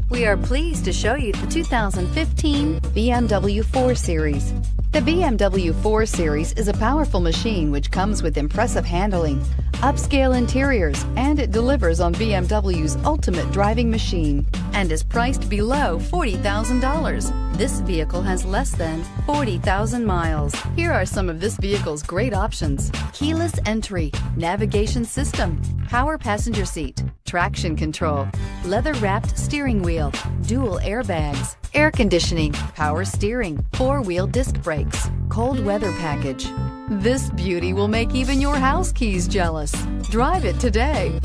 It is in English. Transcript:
We are pleased to show you the 2015 BMW 4 Series. The BMW 4 Series is a powerful machine which comes with impressive handling, upscale interiors, and it delivers on BMW's ultimate driving machine and is priced below $40,000. This vehicle has less than 40,000 miles. Here are some of this vehicle's great options: keyless entry, navigation system, power passenger seat, traction control, leather-wrapped steering wheel, dual airbags, air conditioning, power steering, four-wheel disc brakes, cold weather package. This beauty will make even your house keys jealous. Drive it today.